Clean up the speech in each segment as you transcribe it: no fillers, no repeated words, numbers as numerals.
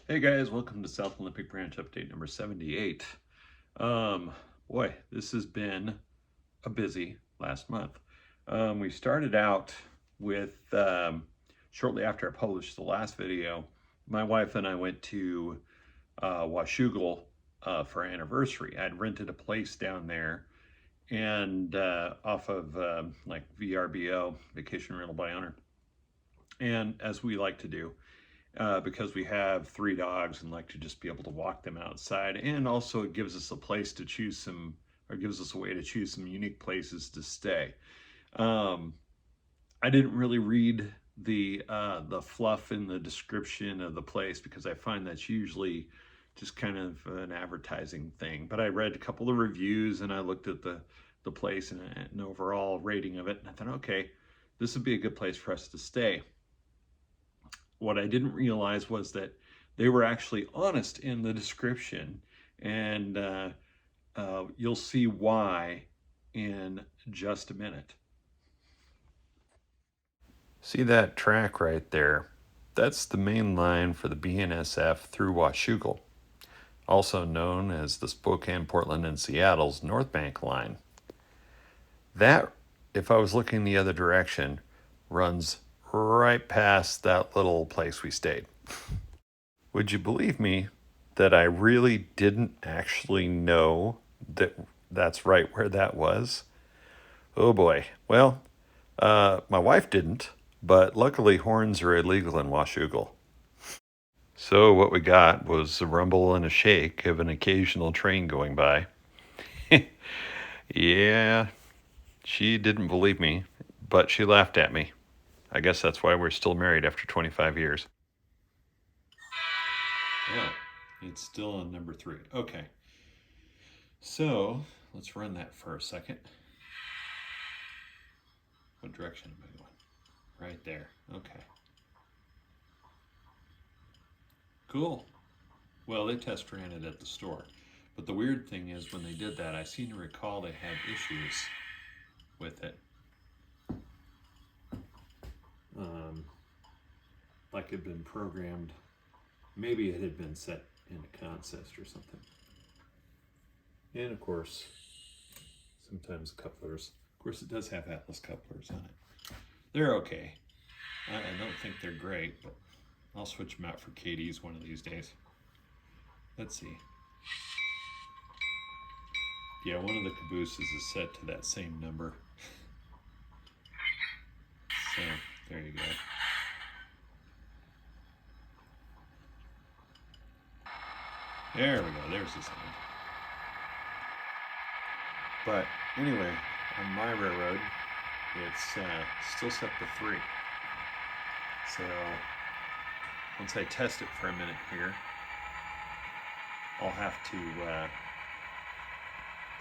Hey guys, welcome to South Olympic Branch update number 78. Boy, this has been a busy last month. We started out with, shortly after I published the last video, my wife and I went to Washougal for our anniversary. I'd rented a place down there and off of like VRBO, Vacation Rental by Owner. And as we like to do, because we have 3 dogs and like to just be able to walk them outside. And also it gives us a place to choose some, or gives us a way to choose some unique places to stay. I didn't really read the fluff in the description of the place because I find that's usually just kind of an advertising thing. But I read a couple of reviews and I looked at the place and an overall rating of it. And I thought, okay, this would be a good place for us to stay. What I didn't realize was that they were actually honest in the description, and you'll see why in just a minute. See that track right there? That's the main line for the BNSF through Washougal, also known as the Spokane, Portland, and Seattle's North Bank line. That, if I was looking the other direction, runs right past that little place we stayed. Would you believe me that I really didn't actually know that that's right where that was? Oh boy. Well, my wife didn't, but luckily horns are illegal in Washougal. So what we got was a rumble and a shake of an occasional train going by. Yeah, she didn't believe me, but she laughed at me. I guess that's why we're still married after 25 years. Oh, it's still on number 3. Okay. So let's run that for a second. What direction am I going? Right there. Okay. Cool. Well, they test ran it at the store. But the weird thing is when they did that, I seem to recall they had issues with it. Like it had been programmed. Maybe it had been set in a consist or something. And of course, sometimes couplers. Of course, it does have Atlas couplers on it. They're okay. I don't think they're great, but I'll switch them out for KDs one of these days. Let's see. Yeah, one of the cabooses is set to that same number. So, there you go. There we go, there's the sound. But anyway, on my railroad, it's still set to 3. So once I test it for a minute here, I'll have to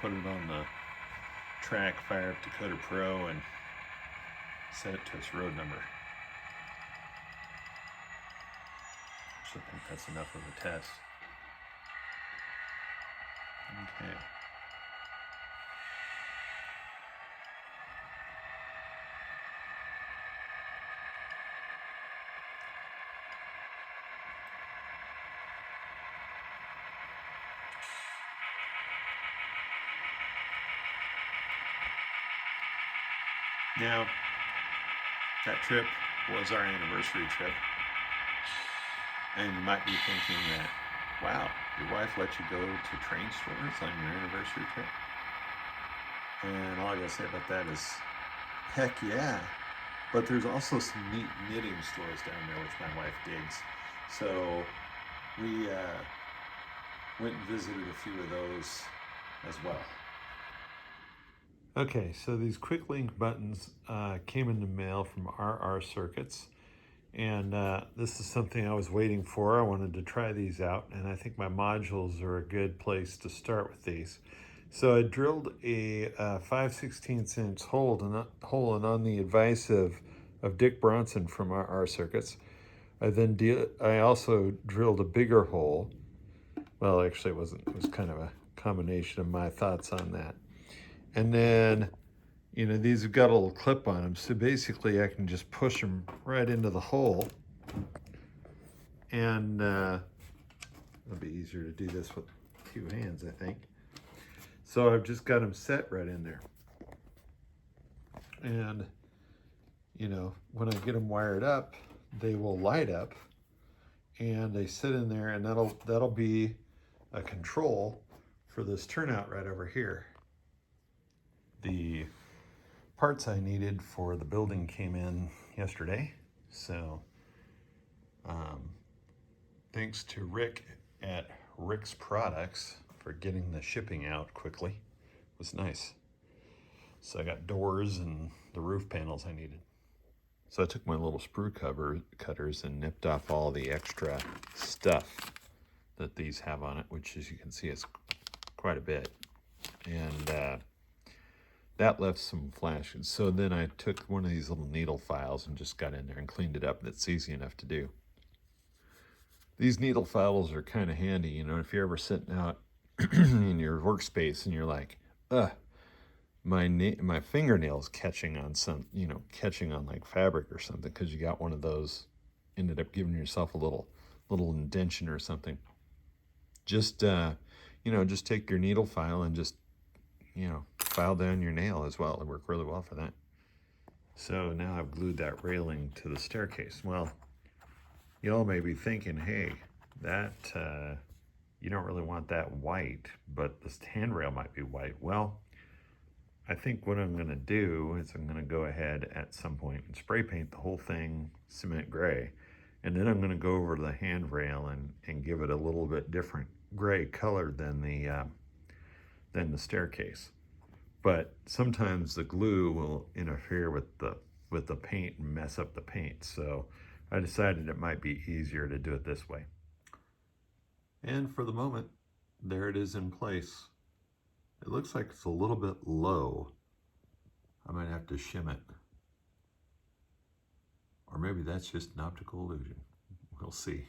put it on the track, fire up Dakota Pro, and set it to its road number. So I think that's enough of a test. Okay. Now, that trip was our anniversary trip. And you might be thinking that, wow, your wife let you go to train stores on your anniversary trip? And all I gotta say about that is, heck yeah. But there's also some neat knitting stores down there, which my wife digs. So we went and visited a few of those as well. Okay, so these Quicklink buttons came in the mail from RR Circuits. And this is something I was waiting for. I wanted to try these out, and I think my modules are a good place to start with these. So I drilled a 5/16 inch hole, and on the advice of Dick Bronson from RR Circuits, I also drilled a bigger hole. Well, actually it wasn't. It was kind of a combination of my thoughts on that. And then, you know, these have got a little clip on them, so basically I can just push them right into the hole and It'll be easier to do this with 2 hands, I think. So I've just got them set right in there. And, you know, when I get them wired up, they will light up and they sit in there, and that'll be a control for this turnout right over here. The parts I needed for the building came in yesterday, so thanks to Rick at Rick's Products for getting the shipping out quickly. It was nice. So I got doors and the roof panels I needed. So I took my little sprue cutters and nipped off all the extra stuff that these have on it, which, as you can see, is quite a bit. And that left some flashes. So then I took one of these little needle files and just got in there and cleaned it up. That's easy enough to do. These needle files are kind of handy, you know, if you're ever sitting out in your workspace and you're like, my fingernail's catching on catching on like fabric or something, because you got one of those, ended up giving yourself a little indentation or something. Just just take your needle file and just file down your nail as well. It worked really well for that. So now I've glued that railing to the staircase. Well, y'all may be thinking, hey, that you don't really want that white, but this handrail might be white. Well, I think what I'm going to do is I'm going to go ahead at some point and spray paint the whole thing cement gray, and then I'm going to go over to the handrail and give it a little bit different gray color than the staircase. But sometimes the glue will interfere with the paint and mess up the paint, so I decided it might be easier to do it this way. And for the moment, there it is in place. It looks like it's a little bit low. I might have to shim it. Or maybe that's just an optical illusion. We'll see.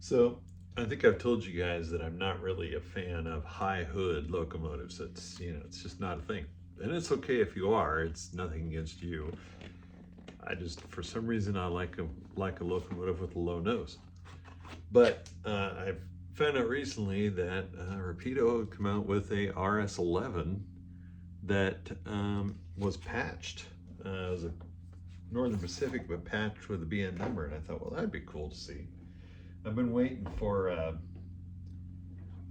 So I think I've told you guys that I'm not really a fan of high hood locomotives. It's just not a thing. And it's okay if you are. It's nothing against you. I just, for some reason, I like a locomotive with a low nose. But I've found out recently that Rapido had come out with a RS11 that was patched. It was a Northern Pacific, but patched with a BN number, and I thought, well, that'd be cool to see. I've been waiting for, I've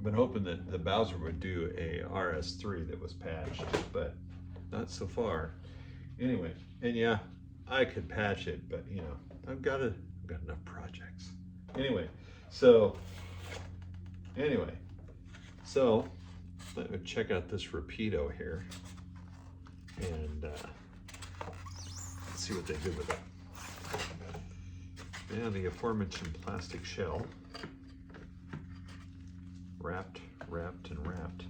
been hoping that the Bowser would do a RS3 that was patched, but not so far. Anyway, and yeah, I could patch it, but I've got enough projects. So let me check out this Rapido here and see what they did with it. Yeah, the aforementioned plastic shell, wrapped and wrapped.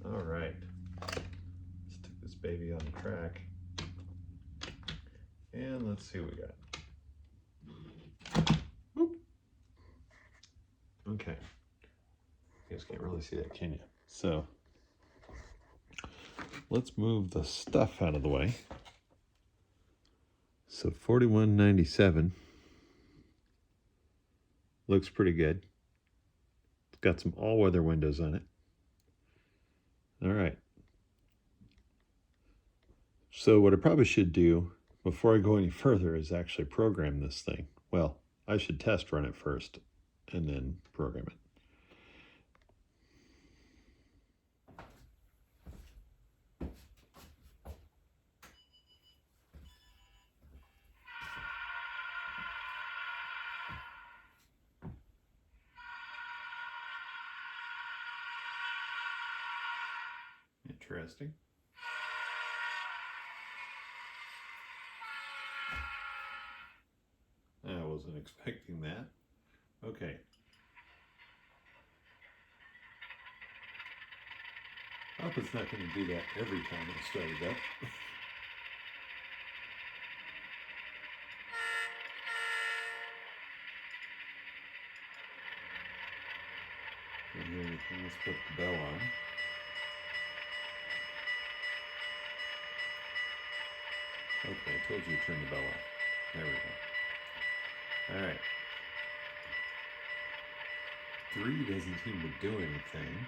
All right, let's stick this baby on the track, and let's see what we got. Whoop. Okay, you guys can't really see that, can you? So let's move the stuff out of the way. So 4197 looks pretty good. It's got some all-weather windows on it. All right. So what I probably should do before I go any further is actually program this thing. Well, I should test run it first and then program it. Interesting. I wasn't expecting that. Okay. I hope it's not going to do that every time it started up. Don't hear anything. Let's put the bell on. Okay, I told you to turn the bell off. There we go. All right. 3 doesn't seem to do anything.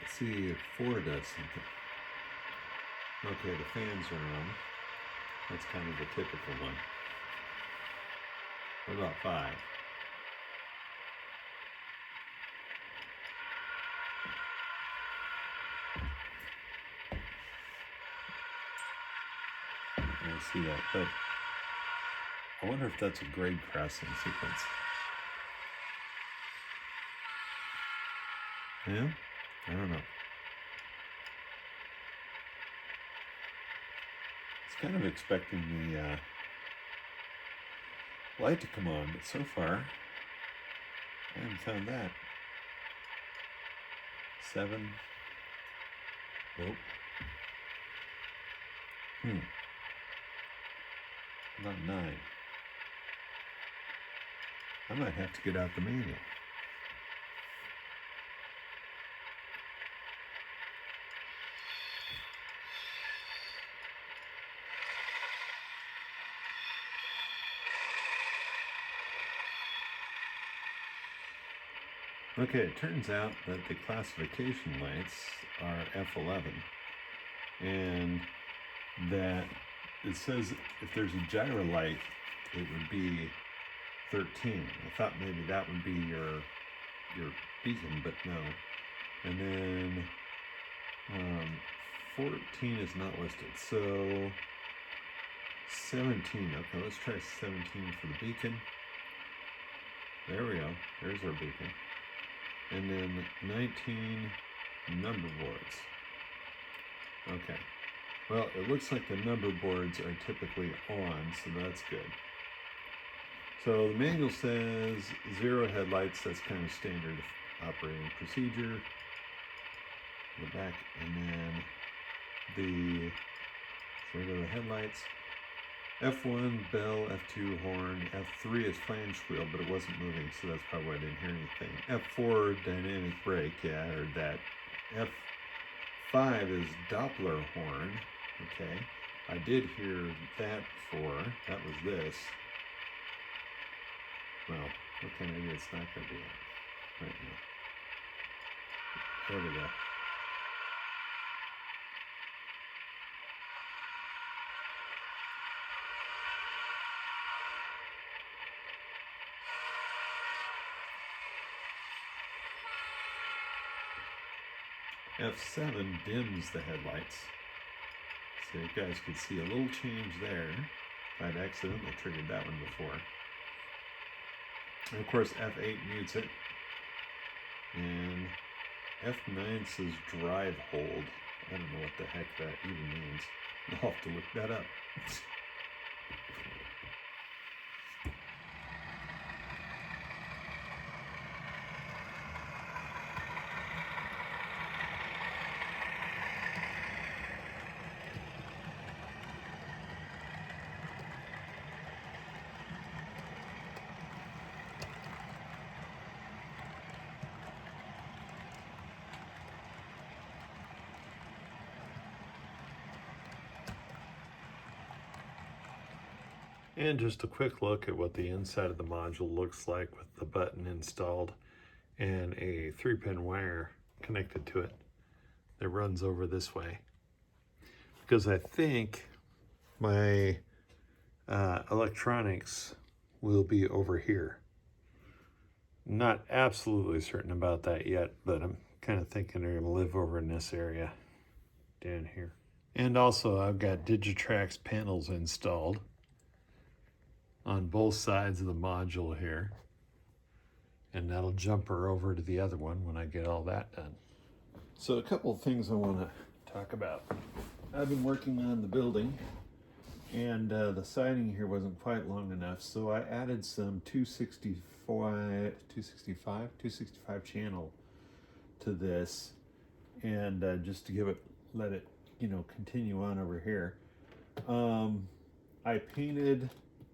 Let's see if 4 does something. Okay, the fans are on. That's kind of a typical one. What about 5? I see that, but I wonder if that's a grade crossing sequence. Yeah? I don't know. It's kind of expecting the light to come on, but so far I haven't found that. 7. Nope. Not 9. I might have to get out the manual. Okay, it turns out that the classification lights are F11, and that it says if there's a gyro light, it would be 13. I thought maybe that would be your beacon, but no. And then 14 is not listed, so 17. Okay, let's try 17 for the beacon. There we go. There's our beacon. And then 19 number boards. Okay. Well, it looks like the number boards are typically on, so that's good. So the manual says 0 headlights. That's kind of standard operating procedure. The back, and then so we go to the headlights. F1, bell, F2, horn, F3 is flange squeal, but it wasn't moving, so that's probably why I didn't hear anything. F4, dynamic brake, yeah, I heard that. F5 is Doppler horn, okay. I did hear that before, that was this. Well, okay, maybe it's not going to be it right now. There we go. F7 dims the headlights. So you guys could see a little change there. I'd accidentally triggered that one before. And of course F8 mutes it. And F9 says drive hold. I don't know what the heck that even means. I'll have to look that up. And just a quick look at what the inside of the module looks like with the button installed and a 3-pin wire connected to it that runs over this way. Because I think my electronics will be over here. Not absolutely certain about that yet, but I'm kind of thinking they're going to live over in this area down here. And also I've got Digitrax panels installed on both sides of the module here, and that'll jump her over to the other one when I get all that done. So a couple of things I want to talk about. I've been working on the building, and the siding here wasn't quite long enough, so I added some 265 channel to this, and just to let it continue on over here. I painted,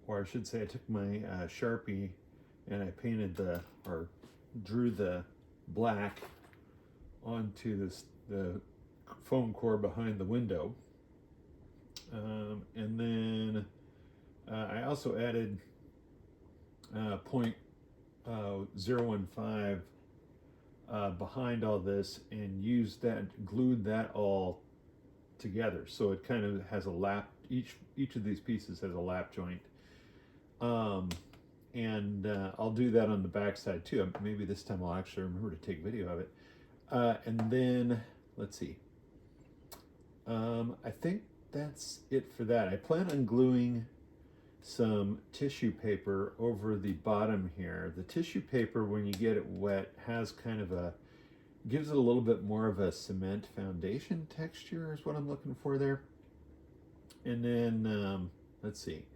or I should say I took my Sharpie and I painted drew the black onto the foam core behind the window. And then I also added point 015 behind all this and used that, glued that all together. So it kind of has a lap, each of these pieces has a lap joint. I'll do that on the back side too. Maybe this time I'll actually remember to take video of it. And then, let's see. I think that's it for that. I plan on gluing some tissue paper over the bottom here. The tissue paper, when you get it wet, has kind of a, gives it a little bit more of a cement foundation texture is what I'm looking for there. And then, let's see.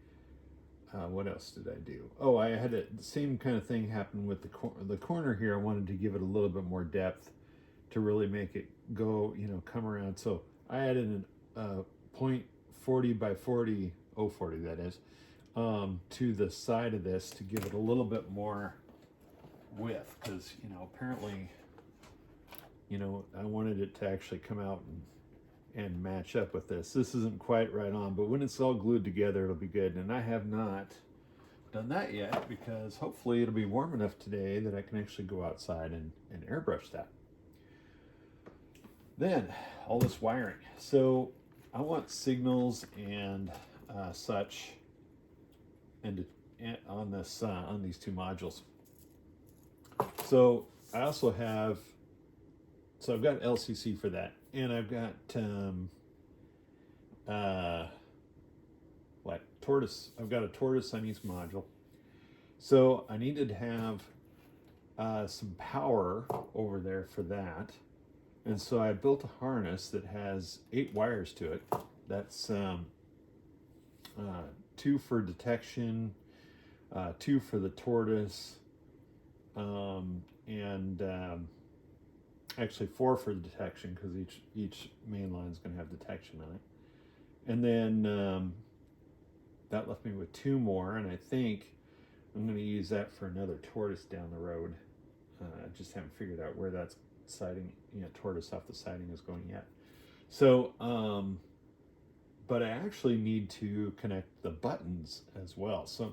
What else did I do? Oh, I had the same kind of thing happen with the corner here. I wanted to give it a little bit more depth to really make it go, you know, come around. So I added a 0.40 by 40, 040 that is, to the side of this to give it a little bit more width, because, you know, apparently, you know, I wanted it to actually come out and match up with this. This isn't quite right on, but when it's all glued together, it'll be good. And I have not done that yet, because hopefully it'll be warm enough today that I can actually go outside and airbrush that. Then all this wiring. So I want signals and such and on this on these two modules. So I also have, so I've got LCC for that, and I've got what, tortoise. I've got a tortoise on each module. So I needed to have some power over there for that. And so I built a harness that has 8 wires to it. That's 2 for detection, 2 for the tortoise, actually 4 for the detection, because each main line is going to have detection on it. And then that left me with 2 more, and I think I'm going to use that for another tortoise down the road. I just haven't figured out where that's siding, you know, tortoise off the siding is going yet. So, but I actually need to connect the buttons as well. So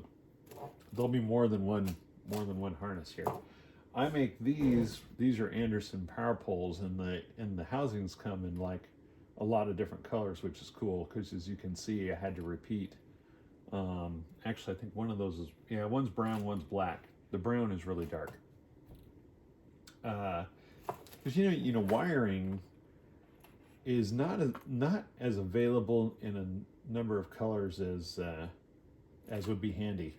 there'll be more than one harness here. I make these are Anderson power poles, and the housings come in like a lot of different colors, which is cool, because as you can see, I had to repeat. Actually, I think one of those is, yeah, one's brown, one's black. The brown is really dark. Because you know, wiring is not as available in a number of colors as would be handy.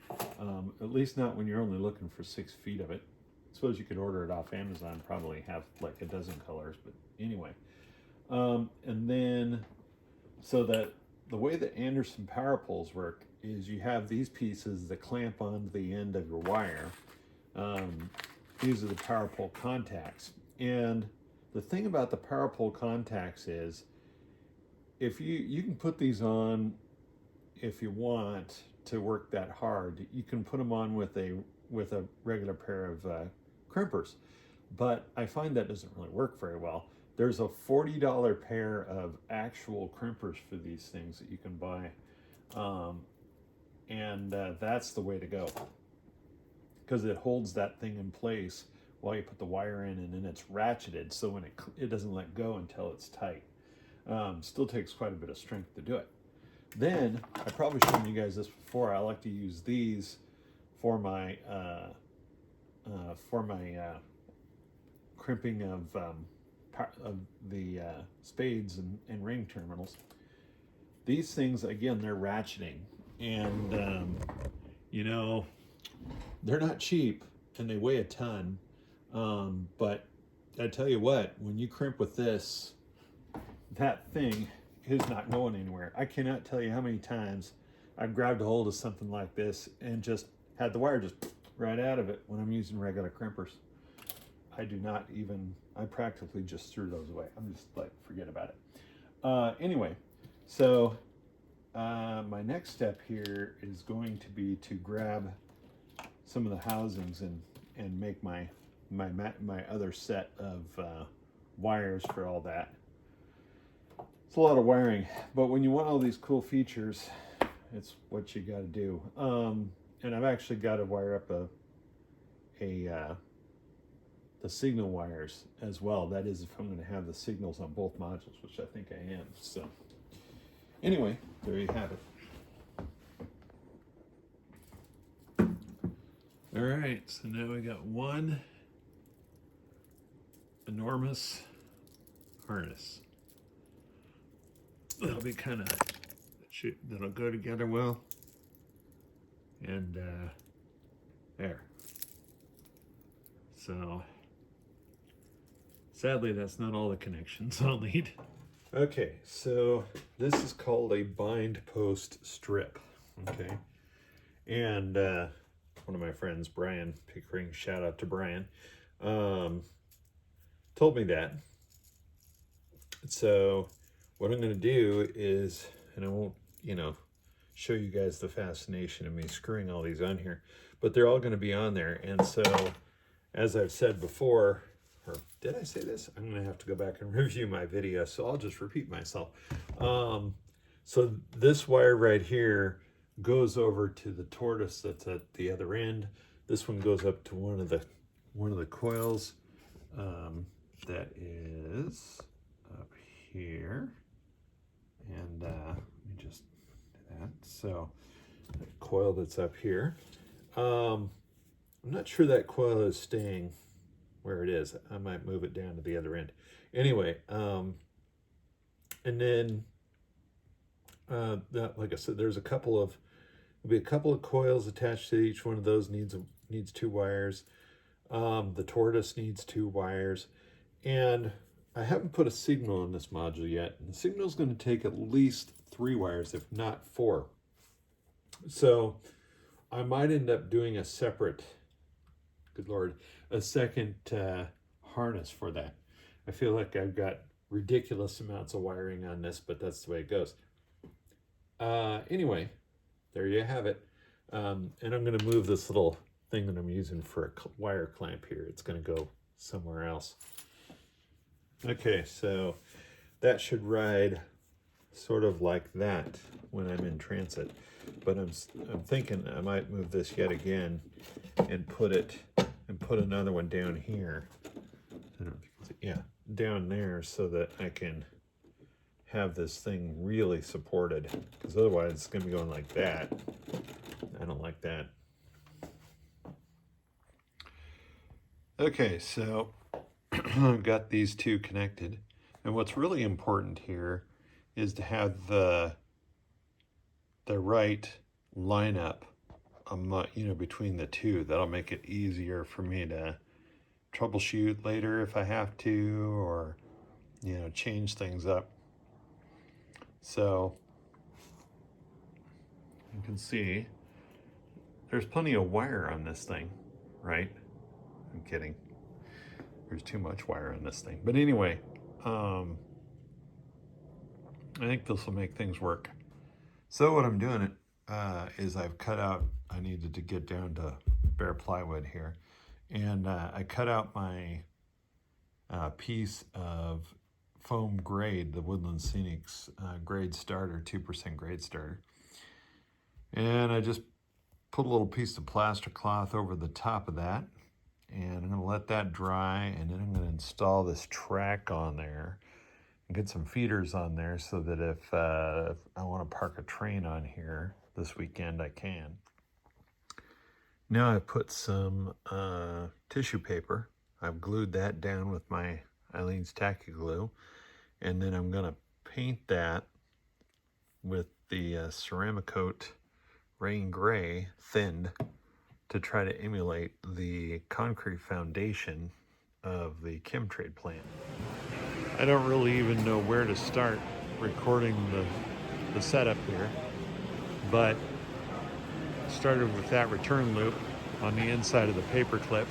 At least not when you're only looking for 6 feet of it. I suppose you could order it off Amazon, probably have like a dozen colors, but anyway. And then, so that the way that Anderson power poles work is you have these pieces that clamp onto the end of your wire. These are the power pole contacts. And the thing about the power pole contacts is, if you can put these on if you want to work that hard. You can put them on with a regular pair of crimpers, but I find that doesn't really work very well. There's a $40 pair of actual crimpers for these things that you can buy, and that's the way to go, because it holds that thing in place while you put the wire in, and then it's ratcheted, so when it doesn't let go until it's tight. Still takes quite a bit of strength to do it. Then, I probably shown you guys this before, I like to use these for my crimping of the spades and ring terminals. These things, again, they're ratcheting, and you know, they're not cheap, and they weigh a ton, but I tell you what, when you crimp with this, that thing is not going anywhere. I cannot tell you how many times I've grabbed a hold of something like this and just had the wire just right out of it when I'm using regular crimpers. I practically just threw those away. I'm just like, forget about it. Anyway, so my next step here is going to be to grab some of the housings and make my other set of wires for all that. It's a lot of wiring, but when you want all these cool features, it's what you got to do. And I've actually got to wire up a signal wires as well. That is, if I'm going to have the signals on both modules, which I think I am. So anyway, there you have it. All right, so now we got one enormous harness. That'll be kind of, that'll go together well. And there. So sadly, that's not all the connections I'll need. Okay, so this is called a bind post strip. Okay, and one of my friends, Brian Pickering, shout out to Brian, told me that. So what I'm going to do is, and I won't, show you guys the fascination of me screwing all these on here, but they're all going to be on there. And so, as I've said before, or did I say this? I'm going to have to go back and review my video, so I'll just repeat myself. So this wire right here goes over to the tortoise that's at the other end. This one goes up to one of the coils that is up here. And let me just do that. So the coil that's up here. I'm not sure that coil is staying where it is. I might move it down to the other end. Anyway, and then like I said, there'll be a couple of coils attached to each one of those. Needs 2 wires. The tortoise needs 2 wires, and I haven't put a signal on this module yet. And the signal is going to take at least 3 wires, if not 4. So I might end up doing a separate, good Lord, a second harness for that. I feel like I've got ridiculous amounts of wiring on this, but that's the way it goes. Anyway, there you have it. And I'm going to move this little thing that I'm using for a wire clamp here. It's going to go somewhere else. Okay, so that should ride sort of like that when I'm in transit. But I'm thinking I might move this yet again and put another one down here. I don't know if you can see, yeah, down there, so that I can have this thing really supported, because otherwise it's going to be going like that. I don't like that. Okay, so I've got these 2 connected, and what's really important here is to have the right lineup, between the 2. That'll make it easier for me to troubleshoot later if I have to, or change things up. So you can see there's plenty of wire on this thing, right? I'm kidding. There's too much wire on this thing. But anyway, I think this will make things work. So what I'm doing is I've cut out, I needed to get down to bare plywood here. And I cut out my piece of foam grade, the Woodland Scenics grade starter, 2% grade starter. And I just put a little piece of plaster cloth over the top of that. And I'm going to let that dry, and then I'm going to install this track on there and get some feeders on there so that if I want to park a train on here this weekend, I can. Now I've put some tissue paper. I've glued that down with my Eileen's Tacky Glue, and then I'm going to paint that with the ceramic coat Rain Gray thinned to try to emulate the concrete foundation of the chemtrade plant. I don't really even know where to start recording the setup here, but started with that return loop on the inside of the paper clip.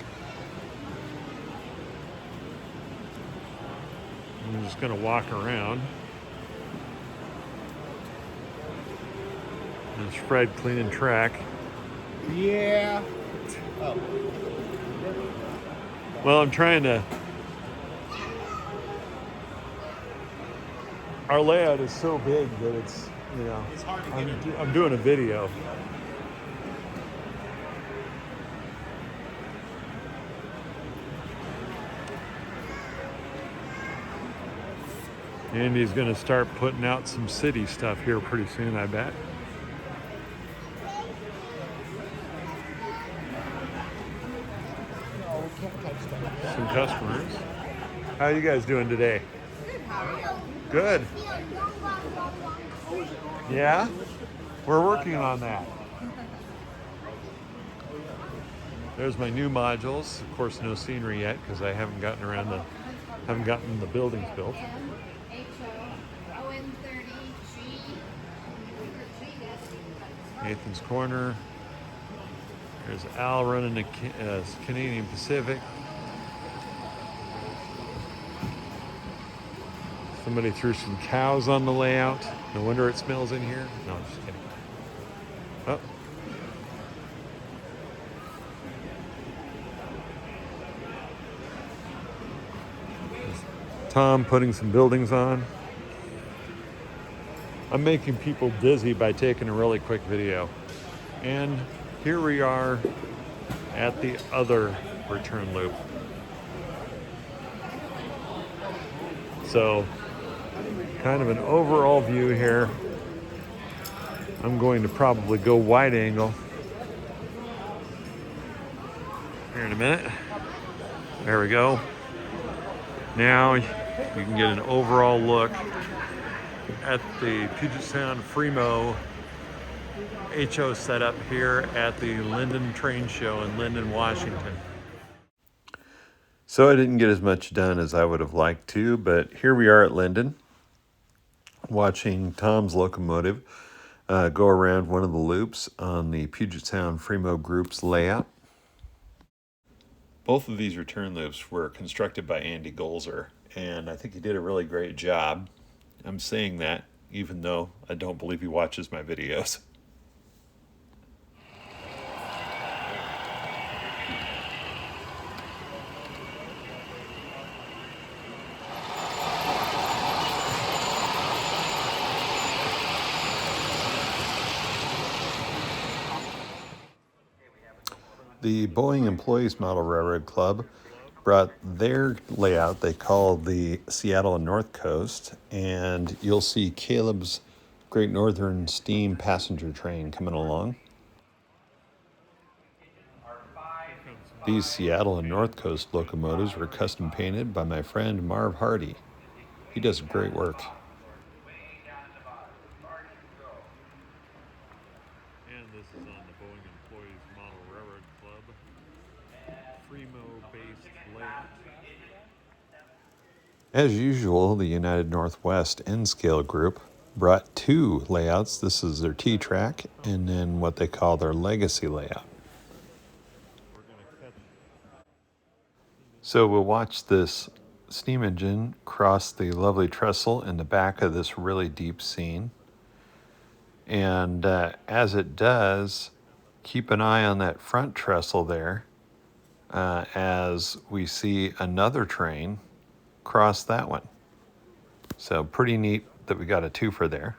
I'm just going to walk around. There's Fred cleaning track. Yeah. Oh. Well, I'm trying to... Our layout is so big that it's, It's hard to get in. I'm doing a video. Andy's gonna start putting out some city stuff here pretty soon, I bet. Some customers. How are you guys doing today? Good. Yeah? We're working on that. There's my new modules. Of course, no scenery yet because I haven't gotten the buildings built. Nathan's Corner. There's Al running the Canadian Pacific. Somebody threw some cows on the layout. No wonder it smells in here. No, I'm just kidding. Oh. Tom putting some buildings on. I'm making people dizzy by taking a really quick video. And here we are at the other return loop. So, kind of an overall view here. I'm going to probably go wide angle here in a minute. There we go. Now you can get an overall look at the Puget Sound Fremo HO setup here at the Lynden train show in Lynden, Washington. So I didn't get as much done as I would have liked to, but here we are at Lynden, watching Tom's locomotive go around one of the loops on the Puget Sound Fremo Group's layout. Both of these return loops were constructed by Andy Golzer, and I think he did a really great job. I'm saying that even though I don't believe he watches my videos. The Boeing Employees Model Railroad Club brought their layout they call the Seattle and North Coast, and you'll see Caleb's Great Northern Steam passenger train coming along. These Seattle and North Coast locomotives were custom painted by my friend Marv Hardy. He does great work. And this is on the Boeing Employees Model Railroad Club Fremo-based layout. As usual, the United Northwest N-Scale group brought two layouts. This is their T-track and then what they call their legacy layout. So we'll watch this steam engine cross the lovely trestle in the back of this really deep scene. And as it does, keep an eye on that front trestle there as we see another train cross that one. So pretty neat that we got a twofer there.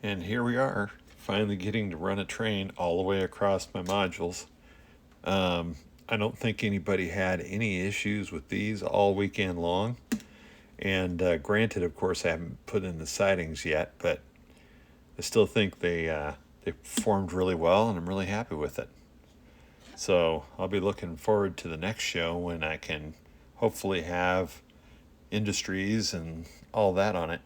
And here we are, finally getting to run a train all the way across my modules. I don't think anybody had any issues with these all weekend long. And granted, of course, I haven't put in the sidings yet, but I still think they performed really well, and I'm really happy with it. So I'll be looking forward to the next show when I can hopefully have industries and all that on it.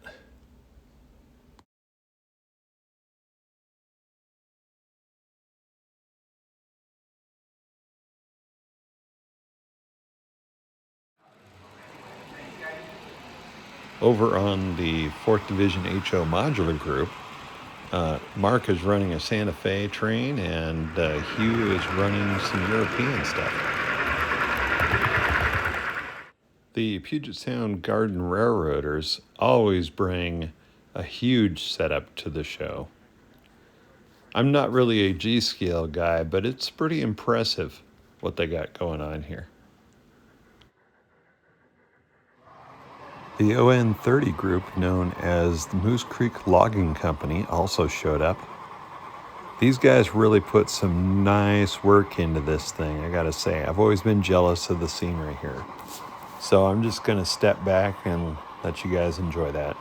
Over on the 4th Division HO Modular Group, Mark is running a Santa Fe train, and Hugh is running some European stuff. The Puget Sound Garden Railroaders always bring a huge setup to the show. I'm not really a G-scale guy, but it's pretty impressive what they got going on here. The ON30 group, known as the Moose Creek Logging Company, also showed up. These guys really put some nice work into this thing, I gotta say. I've always been jealous of the scenery here. So I'm just gonna step back and let you guys enjoy that.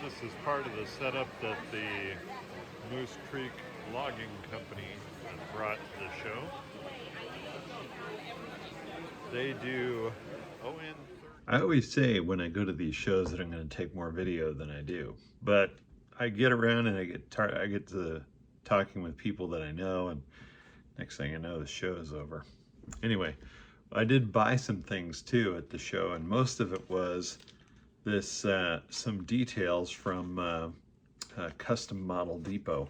This is part of the setup that the Moose Creek Logging Company brought to the show. They do ON30. I always say when I go to these shows that I'm going to take more video than I do, but I get around and I get to talking with people that I know, and next thing I know, the show is over. Anyway, I did buy some things too at the show, and most of it was this some details from Custom Model Depot.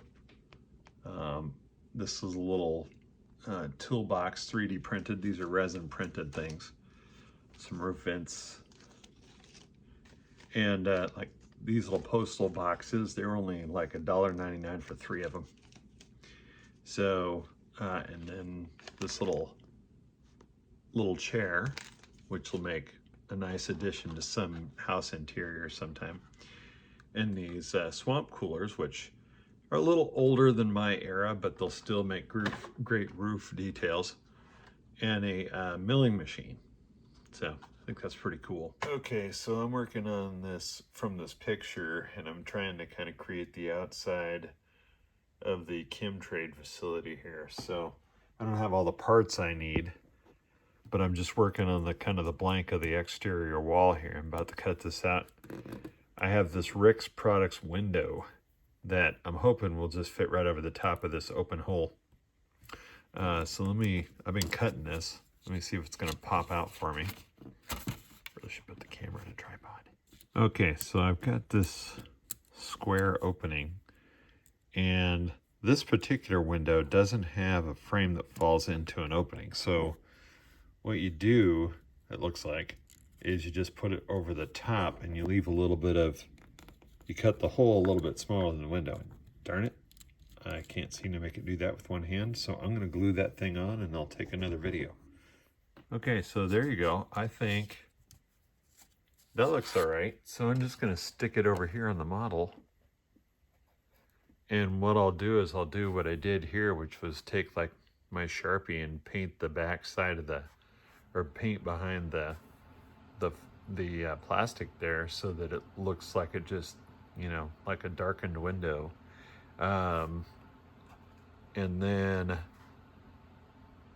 This is a little toolbox, 3D printed. These are resin printed things. Some roof vents, and like these little postal boxes, they were only like $1.99 for 3 of them. So and then this little chair, which will make a nice addition to some house interior sometime, and these swamp coolers, which are a little older than my era, but they'll still make great roof details, and a milling machine. So I think that's pretty cool. Okay, so I'm working on this from this picture, and I'm trying to kind of create the outside of the Chemtrade facility here. So I don't have all the parts I need, but I'm just working on the kind of the blank of the exterior wall here. I'm about to cut this out. I have this Rick's Products window that I'm hoping will just fit right over the top of this open hole. So I've been cutting this. Let me see if it's gonna pop out for me. Really should put the camera in a tripod. Okay, so I've got this square opening, and this particular window doesn't have a frame that falls into an opening. So what you do, it looks like, is you just put it over the top and you leave a little bit of, you cut the hole a little bit smaller than the window. Darn it, I can't seem to make it do that with one hand, so I'm gonna glue that thing on and I'll take another video. Okay, so there you go. I think that looks all right. So I'm just gonna stick it over here on the model. And what I'll do is I'll do what I did here, which was take like my Sharpie and paint the back side of or paint behind the plastic there, so that it looks like it just, you know, like a darkened window. And then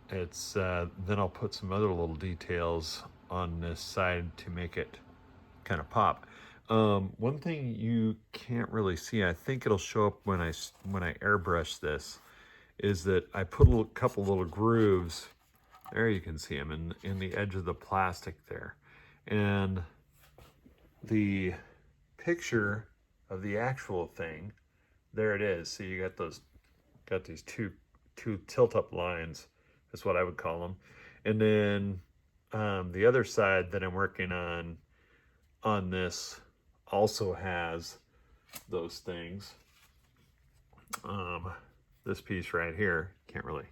then I'll put some other little details on this side to make it kind of pop. One thing you can't really see, I think it'll show up when I airbrush this, is that I put a couple little grooves. There you can see them in the edge of the plastic there. And the picture of the actual thing, there it is. So you got these two tilt-up lines, is what I would call them. And then the other side that I'm working on this also has those things. This piece right here, can't really,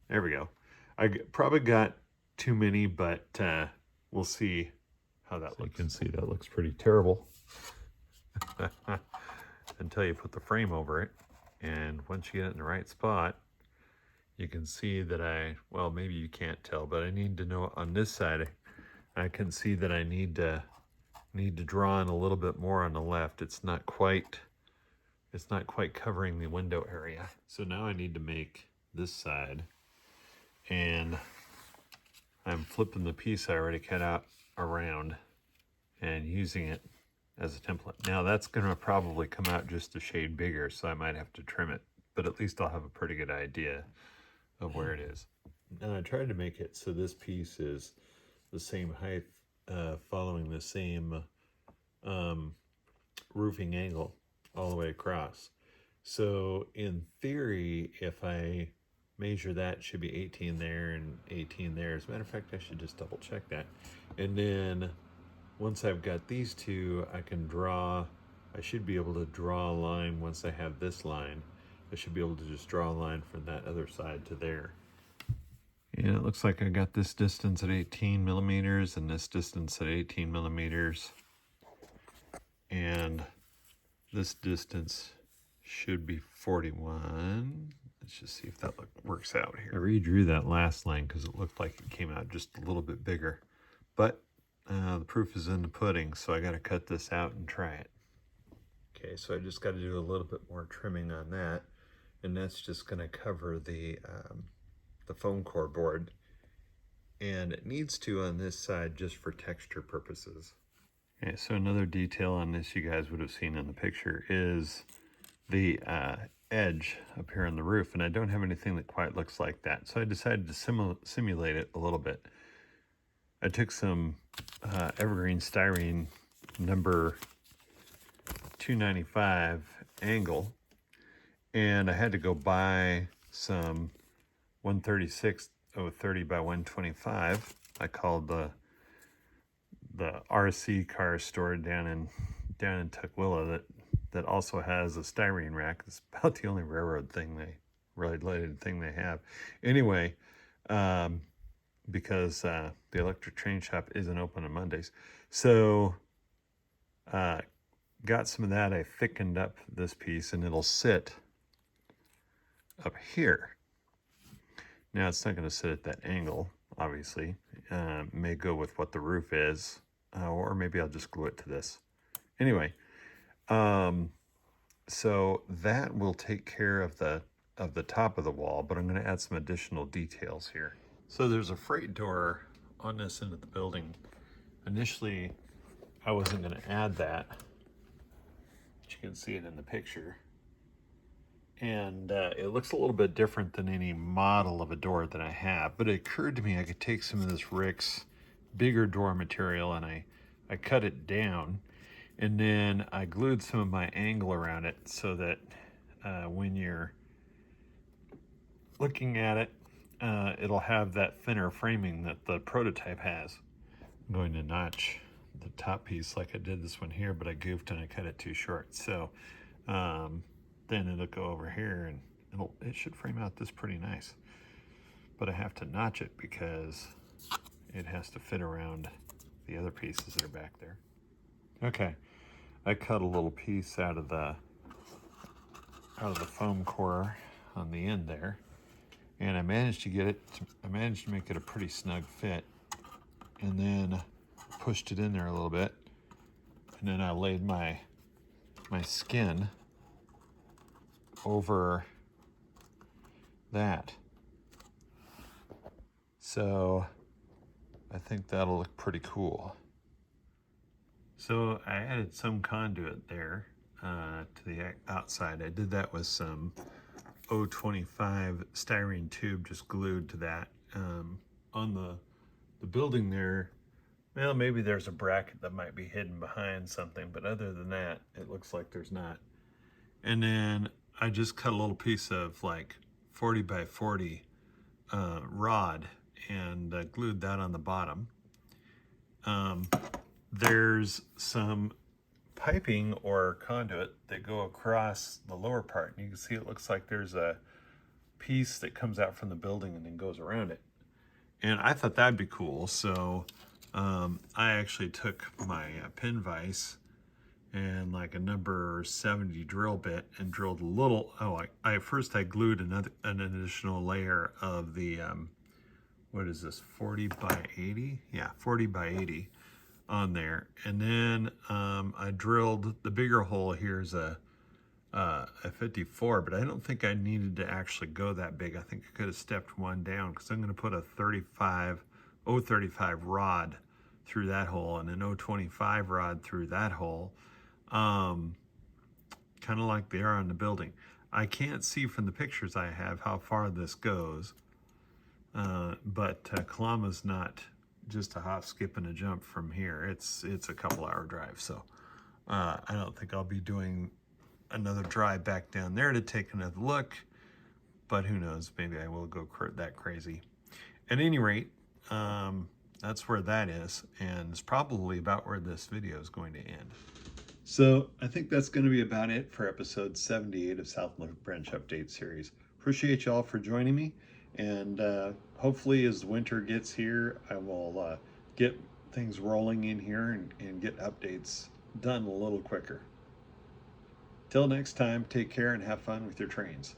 there we go. I probably got too many, but we'll see how that looks. You can see that looks pretty terrible until you put the frame over it. And once you get it in the right spot, you can see that well, maybe you can't tell, but I need to know on this side, I can see that I need to draw in a little bit more on the left. It's not quite covering the window area. So now I need to make this side, and I'm flipping the piece I already cut out around and using it as a template. Now that's gonna probably come out just a shade bigger, so I might have to trim it, but at least I'll have a pretty good idea of where it is. And I tried to make it so this piece is the same height, following the same roofing angle all the way across. So in theory, if I measure that, it should be 18 there and 18 there. As a matter of fact, I should just double check that. And then once I've got these two, I can draw I should be able to draw a line once I have this line. I should be able to just draw a line from that other side to there. And it looks like I got this distance at 18 millimeters and this distance at 18 millimeters. And this distance should be 41. Let's just see if that works out here. I redrew that last line because it looked like it came out just a little bit bigger. But the proof is in the pudding, so I got to cut this out and try it. Okay, so I just got to do a little bit more trimming on that, and that's just going to cover the foam core board. And it needs to on this side just for texture purposes. Okay, so another detail on this you guys would have seen in the picture is the edge up here on the roof, and I don't have anything that quite looks like that, so I decided to simulate it a little bit. I took some evergreen styrene number 295 angle, and I had to go buy some 136 030 by 125. I called the RC car store down in Tukwila that also has a styrene rack. It's about the only railroad thing related thing they have. Anyway, because the electric train shop isn't open on Mondays, so got some of that. I thickened up this piece, and it'll sit up here. Now it's not going to sit at that angle, obviously. May go with what the roof is, or maybe I'll just glue it to this. Anyway, so that will take care of the top of the wall, but I'm going to add some additional details here. So there's a freight door on this end of the building. Initially, I wasn't going to add that, but you can see it in the picture. And it looks a little bit different than any model of a door that I have, but it occurred to me I could take some of this Rick's bigger door material, and I cut it down, and then I glued some of my angle around it so that when you're looking at it, it'll have that thinner framing that the prototype has. I'm going to notch the top piece like I did this one here, but I goofed and I cut it too short. So then it'll go over here, and it should frame out this pretty nice. But I have to notch it because it has to fit around the other pieces that are back there. Okay, I cut a little piece out of the foam core on the end there, and I managed to make it a pretty snug fit, and then pushed it in there a little bit, and then I laid my skin over that. So I think that'll look pretty cool. So I added some conduit there to the outside. I did that with some 025 styrene tube just glued to that. On the building there, well, maybe there's a bracket that might be hidden behind something, but other than that, it looks like there's not. And then I just cut a little piece of like 40 by 40 rod and glued that on the bottom. There's some piping or conduit that go across the lower part, and you can see it looks like there's a piece that comes out from the building and then goes around it. And I thought that'd be cool, so I actually took my pin vise and like a number 70 drill bit and drilled a little. First I glued an additional layer of the what is this, 40 by 80? Yeah, 40 by 80 on there. And then I drilled the bigger hole. Here's a 54, but I don't think I needed to actually go that big. I think I could have stepped one down, because I'm going to put a 035 rod through that hole and an 025 rod through that hole, kind of like they are on the building. I can't see from the pictures I have how far this goes, but Kalama's not just a hop, skip, and a jump from here. It's a couple-hour drive, so I don't think I'll be doing another drive back down there to take another look, but who knows, maybe I will go that crazy. At any rate, that's where that is, and it's probably about where this video is going to end. So I think that's going to be about it for episode 78 of South Olympic Branch Update series. Appreciate y'all for joining me, and hopefully as winter gets here, I will get things rolling in here and get updates done a little quicker. Till next time, take care and have fun with your trains.